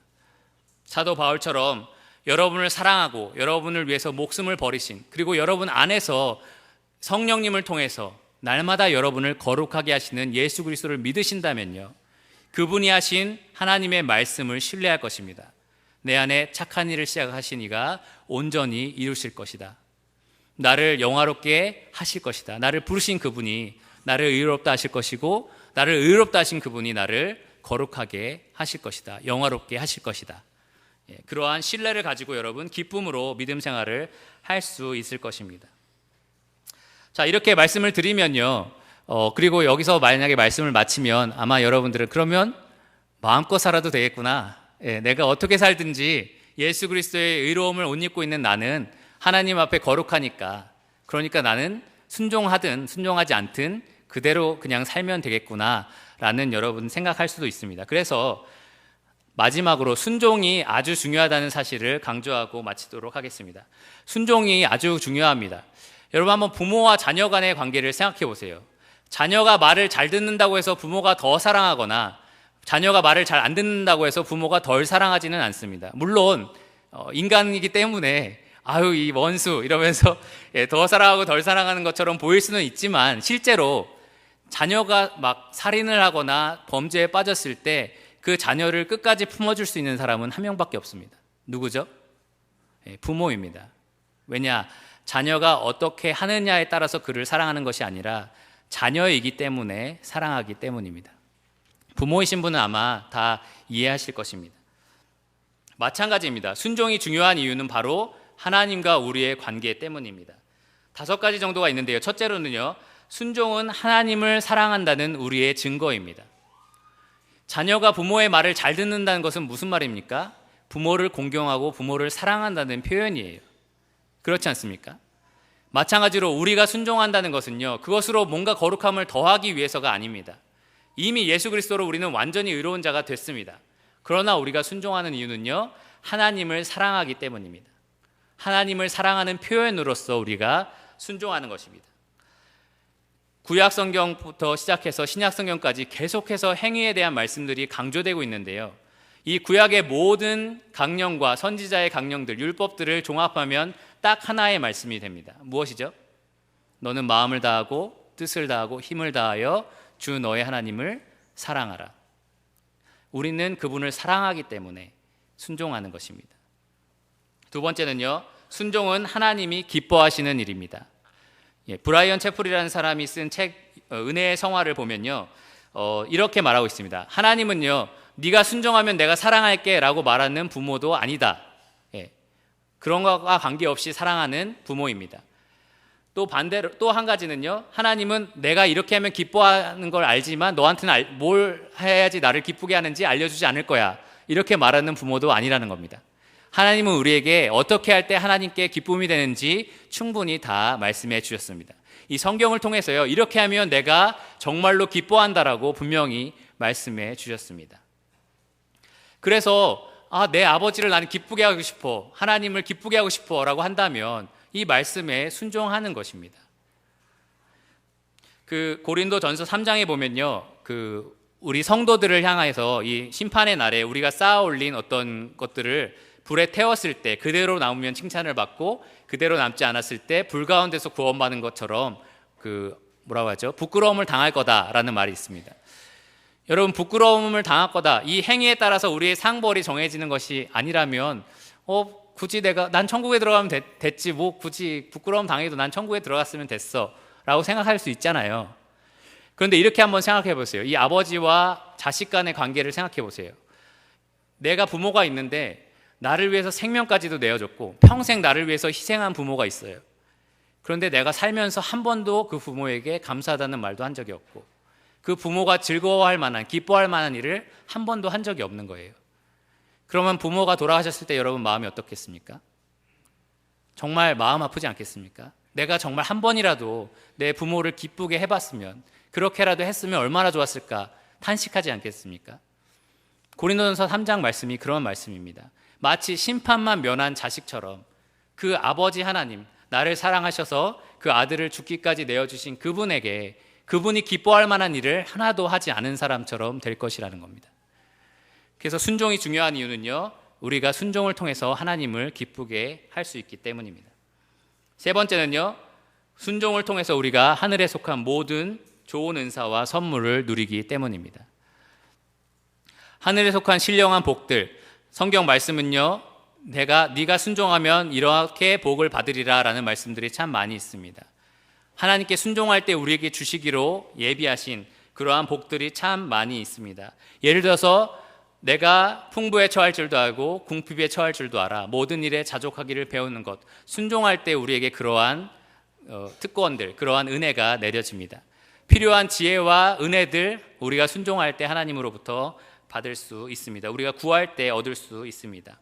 사도 바울처럼 여러분을 사랑하고 여러분을 위해서 목숨을 버리신, 그리고 여러분 안에서 성령님을 통해서 날마다 여러분을 거룩하게 하시는 예수 그리스도를 믿으신다면요 그분이 하신 하나님의 말씀을 신뢰할 것입니다. 내 안에 착한 일을 시작하신 이가 온전히 이루실 것이다. 나를 영화롭게 하실 것이다. 나를 부르신 그분이 나를 의롭다 하실 것이고 나를 의롭다 하신 그분이 나를 거룩하게 하실 것이다. 영화롭게 하실 것이다. 그러한 신뢰를 가지고 여러분 기쁨으로 믿음 생활을 할 수 있을 것입니다. 자, 이렇게 말씀을 드리면요 그리고 여기서 만약에 말씀을 마치면 아마 여러분들은 그러면 마음껏 살아도 되겠구나. 내가 어떻게 살든지 예수 그리스도의 의로움을 옷 입고 있는 나는 하나님 앞에 거룩하니까, 그러니까 나는 순종하든 순종하지 않든 그대로 그냥 살면 되겠구나 라는 여러분 생각할 수도 있습니다. 그래서 마지막으로 순종이 아주 중요하다는 사실을 강조하고 마치도록 하겠습니다. 순종이 아주 중요합니다. 여러분 한번 부모와 자녀 간의 관계를 생각해 보세요. 자녀가 말을 잘 듣는다고 해서 부모가 더 사랑하거나 자녀가 말을 잘 안 듣는다고 해서 부모가 덜 사랑하지는 않습니다. 물론 인간이기 때문에 아유 이 원수 이러면서 더 사랑하고 덜 사랑하는 것처럼 보일 수는 있지만 실제로 자녀가 막 살인을 하거나 범죄에 빠졌을 때 그 자녀를 끝까지 품어줄 수 있는 사람은 한 명밖에 없습니다. 누구죠? 부모입니다. 왜냐? 자녀가 어떻게 하느냐에 따라서 그를 사랑하는 것이 아니라 자녀이기 때문에 사랑하기 때문입니다. 부모이신 분은 아마 다 이해하실 것입니다. 마찬가지입니다. 순종이 중요한 이유는 바로 하나님과 우리의 관계 때문입니다. 5가지 정도가 있는데요. 첫째로는요, 순종은 하나님을 사랑한다는 우리의 증거입니다. 자녀가 부모의 말을 잘 듣는다는 것은 무슨 말입니까? 부모를 공경하고 부모를 사랑한다는 표현이에요. 그렇지 않습니까? 마찬가지로 우리가 순종한다는 것은요, 그것으로 뭔가 거룩함을 더하기 위해서가 아닙니다. 이미 예수 그리스도로 우리는 완전히 의로운 자가 됐습니다. 그러나 우리가 순종하는 이유는요, 하나님을 사랑하기 때문입니다. 하나님을 사랑하는 표현으로서 우리가 순종하는 것입니다. 구약 성경부터 시작해서 신약 성경까지 계속해서 행위에 대한 말씀들이 강조되고 있는데요. 이 구약의 모든 강령과 선지자의 강령들, 율법들을 종합하면 딱 하나의 말씀이 됩니다. 무엇이죠? 너는 마음을 다하고 뜻을 다하고 힘을 다하여 주 너의 하나님을 사랑하라. 우리는 그분을 사랑하기 때문에 순종하는 것입니다. 두 번째는요, 순종은 하나님이 기뻐하시는 일입니다. 브라이언 채플이라는 사람이 쓴 책 은혜의 성화를 보면요, 이렇게 말하고 있습니다. 하나님은요, 네가 순종하면 내가 사랑할게 라고 말하는 부모도 아니다. 그런 것과 관계없이 사랑하는 부모입니다. 또 반대로 또 한 가지는요, 하나님은 내가 이렇게 하면 기뻐하는 걸 알지만 너한테는 뭘 해야지 나를 기쁘게 하는지 알려주지 않을 거야, 이렇게 말하는 부모도 아니라는 겁니다. 하나님은 우리에게 어떻게 할 때 하나님께 기쁨이 되는지 충분히 다 말씀해 주셨습니다. 이 성경을 통해서요, 이렇게 하면 내가 정말로 기뻐한다라고 분명히 말씀해 주셨습니다. 그래서 내 아버지를 나는 기쁘게 하고 싶어, 하나님을 기쁘게 하고 싶어 라고 한다면 이 말씀에 순종하는 것입니다. 그 고린도전서 3장에 보면요, 우리 성도들을 향해서 이 심판의 날에 우리가 쌓아 올린 어떤 것들을 불에 태웠을 때 그대로 남으면 칭찬을 받고 그대로 남지 않았을 때 불 가운데서 구원받는 것처럼 뭐라고 하죠? 부끄러움을 당할 거다라는 말이 있습니다. 여러분, 부끄러움을 당할 거다, 이 행위에 따라서 우리의 상벌이 정해지는 것이 아니라면 굳이 난 천국에 들어가면 됐지, 뭐 굳이 부끄러움 당해도 난 천국에 들어갔으면 됐어 라고 생각할 수 있잖아요. 그런데 이렇게 한번 생각해 보세요. 이 아버지와 자식 간의 관계를 생각해 보세요. 내가 부모가 있는데 나를 위해서 생명까지도 내어줬고 평생 나를 위해서 희생한 부모가 있어요. 그런데 내가 살면서 한 번도 그 부모에게 감사하다는 말도 한 적이 없고 그 부모가 즐거워할 만한, 기뻐할 만한 일을 한 번도 한 적이 없는 거예요. 그러면 부모가 돌아가셨을 때 여러분 마음이 어떻겠습니까? 정말 마음 아프지 않겠습니까? 내가 정말 한 번이라도 내 부모를 기쁘게 해봤으면, 그렇게라도 했으면 얼마나 좋았을까 탄식하지 않겠습니까? 고린도전서 3장 말씀이 그런 말씀입니다. 마치 심판만 면한 자식처럼 그 아버지 하나님, 나를 사랑하셔서 그 아들을 죽기까지 내어주신 그분에게, 그분이 기뻐할 만한 일을 하나도 하지 않은 사람처럼 될 것이라는 겁니다. 그래서 순종이 중요한 이유는요, 우리가 순종을 통해서 하나님을 기쁘게 할 수 있기 때문입니다. 세 번째는요, 순종을 통해서 우리가 하늘에 속한 모든 좋은 은사와 선물을 누리기 때문입니다. 하늘에 속한 신령한 복들, 성경 말씀은요, 네가 순종하면 이렇게 복을 받으리라 라는 말씀들이 참 많이 있습니다. 하나님께 순종할 때 우리에게 주시기로 예비하신 그러한 복들이 참 많이 있습니다. 예를 들어서 내가 풍부에 처할 줄도 알고 궁핍에 처할 줄도 알아, 모든 일에 자족하기를 배우는 것, 순종할 때 우리에게 그러한 특권들, 그러한 은혜가 내려집니다. 필요한 지혜와 은혜들 우리가 순종할 때 하나님으로부터 받을 수 있습니다. 우리가 구할 때 얻을 수 있습니다.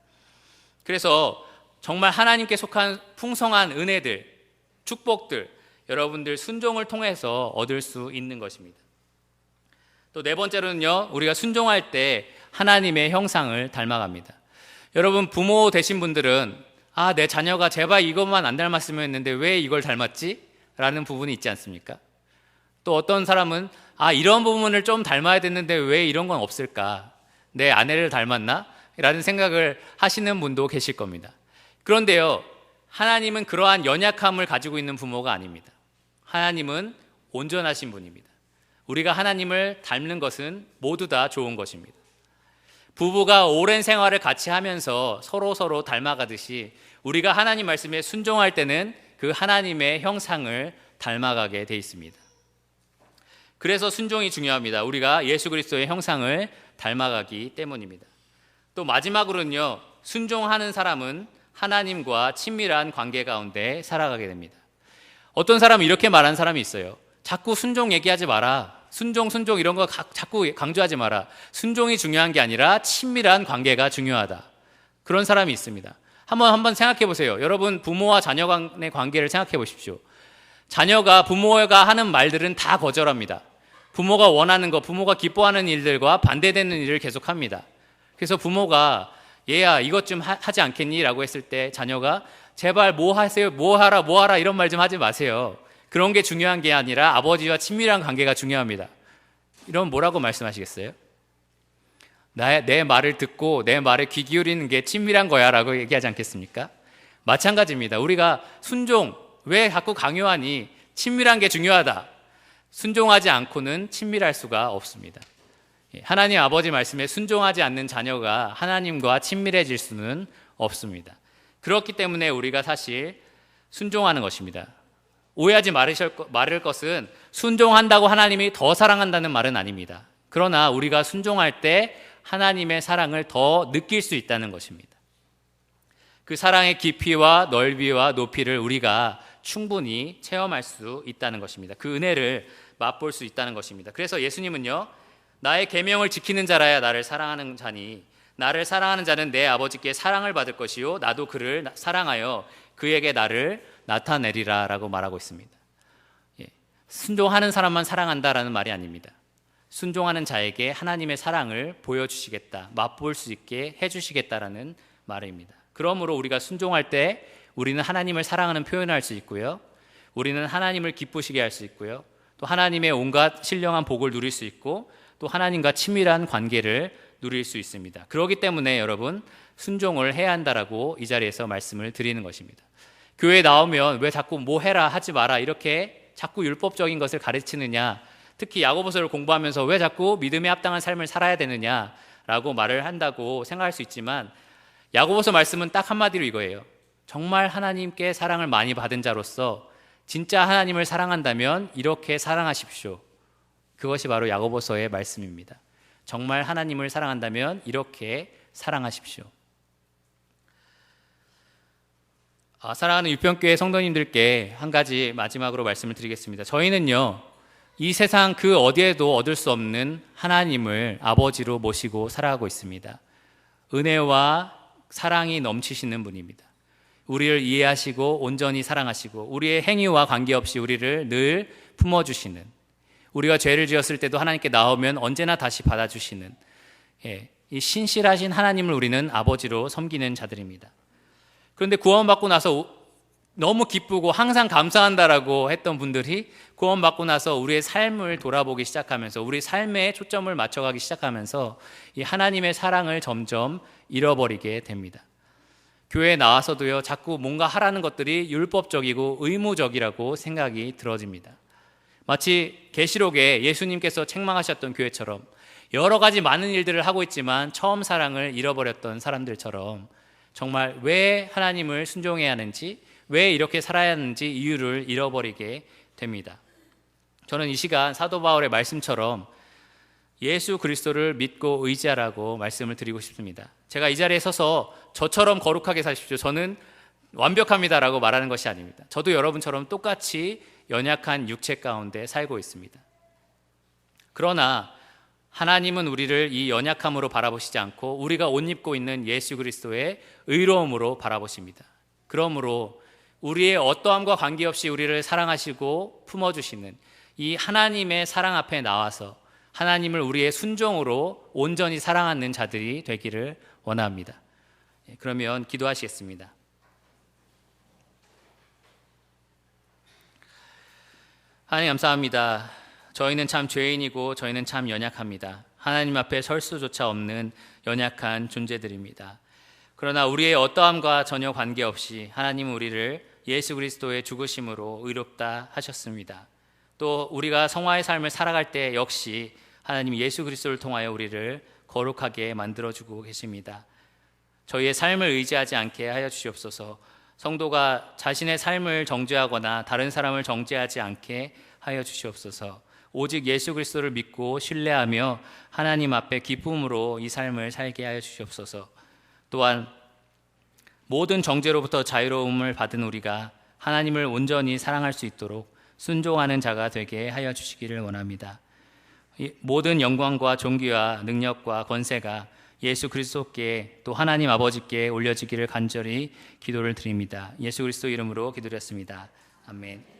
그래서 정말 하나님께 속한 풍성한 은혜들, 축복들, 여러분들 순종을 통해서 얻을 수 있는 것입니다. 또 네 번째로는요, 우리가 순종할 때 하나님의 형상을 닮아갑니다. 여러분, 부모 되신 분들은 내 자녀가 제발 이것만 안 닮았으면 했는데 왜 이걸 닮았지? 라는 부분이 있지 않습니까? 또 어떤 사람은 이런 부분을 좀 닮아야 됐는데 왜 이런 건 없을까? 내 아내를 닮았나? 라는 생각을 하시는 분도 계실 겁니다. 그런데요, 하나님은 그러한 연약함을 가지고 있는 부모가 아닙니다. 하나님은 온전하신 분입니다. 우리가 하나님을 닮는 것은 모두 다 좋은 것입니다. 부부가 오랜 생활을 같이 하면서 서로 닮아가듯이 우리가 하나님 말씀에 순종할 때는 그 하나님의 형상을 닮아가게 돼 있습니다. 그래서 순종이 중요합니다. 우리가 예수 그리스도의 형상을 닮아가기 때문입니다. 또 마지막으로는요, 순종하는 사람은 하나님과 친밀한 관계 가운데 살아가게 됩니다. 어떤 사람은 이렇게 말하는 사람이 있어요. 자꾸 순종 얘기하지 마라. 순종 이런 거 자꾸 강조하지 마라. 순종이 중요한 게 아니라 친밀한 관계가 중요하다. 그런 사람이 있습니다. 한번 생각해 보세요. 여러분, 부모와 자녀 간의 관계를 생각해 보십시오. 자녀가 부모가 하는 말들은 다 거절합니다. 부모가 원하는 것, 부모가 기뻐하는 일들과 반대되는 일을 계속합니다. 그래서 부모가 얘야 이것 좀 하지 않겠니? 라고 했을 때 자녀가 제발 뭐 하세요? 뭐 하라 이런 말 좀 하지 마세요. 그런 게 중요한 게 아니라 아버지와 친밀한 관계가 중요합니다. 이러면 뭐라고 말씀하시겠어요? 내 말을 듣고 내 말에 귀 기울이는 게 친밀한 거야 라고 얘기하지 않겠습니까? 마찬가지입니다. 우리가 순종 왜 자꾸 강요하니? 친밀한 게 중요하다. 순종하지 않고는 친밀할 수가 없습니다. 하나님 아버지 말씀에 순종하지 않는 자녀가 하나님과 친밀해질 수는 없습니다. 그렇기 때문에 우리가 사실 순종하는 것입니다. 오해하지 말을 것은 순종한다고 하나님이 더 사랑한다는 말은 아닙니다. 그러나 우리가 순종할 때 하나님의 사랑을 더 느낄 수 있다는 것입니다. 그 사랑의 깊이와 넓이와 높이를 우리가 충분히 체험할 수 있다는 것입니다. 그 은혜를 맛볼 수 있다는 것입니다. 그래서 예수님은요, 나의 계명을 지키는 자라야 나를 사랑하는 자니 나를 사랑하는 자는 내 아버지께 사랑을 받을 것이요 나도 그를 사랑하여 그에게 나를 나타내리라 라고 말하고 있습니다. 순종하는 사람만 사랑한다라는 말이 아닙니다. 순종하는 자에게 하나님의 사랑을 보여주시겠다, 맛볼 수 있게 해주시겠다라는 말입니다. 그러므로 우리가 순종할 때 우리는 하나님을 사랑하는 표현을 할 수 있고요, 우리는 하나님을 기쁘시게 할 수 있고요, 또 하나님의 온갖 신령한 복을 누릴 수 있고, 또 하나님과 친밀한 관계를 누릴 수 있습니다. 그렇기 때문에 여러분, 순종을 해야 한다라고 이 자리에서 말씀을 드리는 것입니다. 교회에 나오면 왜 자꾸 뭐 해라 하지 마라 이렇게 자꾸 율법적인 것을 가르치느냐, 특히 야고보서를 공부하면서 왜 자꾸 믿음에 합당한 삶을 살아야 되느냐라고 말을 한다고 생각할 수 있지만, 야고보서 말씀은 딱 한마디로 이거예요. 정말 하나님께 사랑을 많이 받은 자로서 진짜 하나님을 사랑한다면 이렇게 사랑하십시오. 그것이 바로 야고보서의 말씀입니다. 정말 하나님을 사랑한다면 이렇게 사랑하십시오. 사랑하는 유평교회 성도님들께 한 가지 마지막으로 말씀을 드리겠습니다. 저희는요, 이 세상 그 어디에도 얻을 수 없는 하나님을 아버지로 모시고 살아가고 있습니다. 은혜와 사랑이 넘치시는 분입니다. 우리를 이해하시고 온전히 사랑하시고 우리의 행위와 관계없이 우리를 늘 품어주시는, 우리가 죄를 지었을 때도 하나님께 나오면 언제나 다시 받아주시는, 이 신실하신 하나님을 우리는 아버지로 섬기는 자들입니다. 그런데 구원받고 나서 너무 기쁘고 항상 감사한다라고 했던 분들이 구원받고 나서 우리의 삶을 돌아보기 시작하면서, 우리 삶에 초점을 맞춰가기 시작하면서 이 하나님의 사랑을 점점 잃어버리게 됩니다. 교회에 나와서도요, 자꾸 뭔가 하라는 것들이 율법적이고 의무적이라고 생각이 들어집니다. 마치 계시록에 예수님께서 책망하셨던 교회처럼 여러 가지 많은 일들을 하고 있지만 처음 사랑을 잃어버렸던 사람들처럼, 정말 왜 하나님을 순종해야 하는지, 왜 이렇게 살아야 하는지 이유를 잃어버리게 됩니다. 저는 이 시간 사도 바울의 말씀처럼 예수 그리스도를 믿고 의지하라고 말씀을 드리고 싶습니다. 제가 이 자리에 서서 저처럼 거룩하게 사십시오, 저는 완벽합니다라고 말하는 것이 아닙니다. 저도 여러분처럼 똑같이 연약한 육체 가운데 살고 있습니다. 그러나 하나님은 우리를 이 연약함으로 바라보시지 않고 우리가 옷 입고 있는 예수 그리스도의 의로움으로 바라보십니다. 그러므로 우리의 어떠함과 관계없이 우리를 사랑하시고 품어주시는 이 하나님의 사랑 앞에 나와서 하나님을 우리의 순종으로 온전히 사랑하는 자들이 되기를 원합니다. 그러면 기도하시겠습니다. 하나님 감사합니다. 저희는 참 죄인이고 저희는 참 연약합니다. 하나님 앞에 설 수조차 없는 연약한 존재들입니다. 그러나 우리의 어떠함과 전혀 관계없이 하나님은 우리를 예수 그리스도의 죽으심으로 의롭다 하셨습니다. 또 우리가 성화의 삶을 살아갈 때 역시 하나님 예수 그리스도를 통하여 우리를 거룩하게 만들어주고 계십니다. 저희의 삶을 의지하지 않게 하여 주시옵소서. 성도가 자신의 삶을 정죄하거나 다른 사람을 정죄하지 않게 하여 주시옵소서. 오직 예수 그리스도를 믿고 신뢰하며 하나님 앞에 기쁨으로 이 삶을 살게 하여 주시옵소서. 또한 모든 정죄로부터 자유로움을 받은 우리가 하나님을 온전히 사랑할 수 있도록 순종하는 자가 되게 하여 주시기를 원합니다. 모든 영광과 존귀와 능력과 권세가 예수 그리스도께 또 하나님 아버지께 올려지기를 간절히 기도를 드립니다. 예수 그리스도 이름으로 기도드렸습니다. 아멘.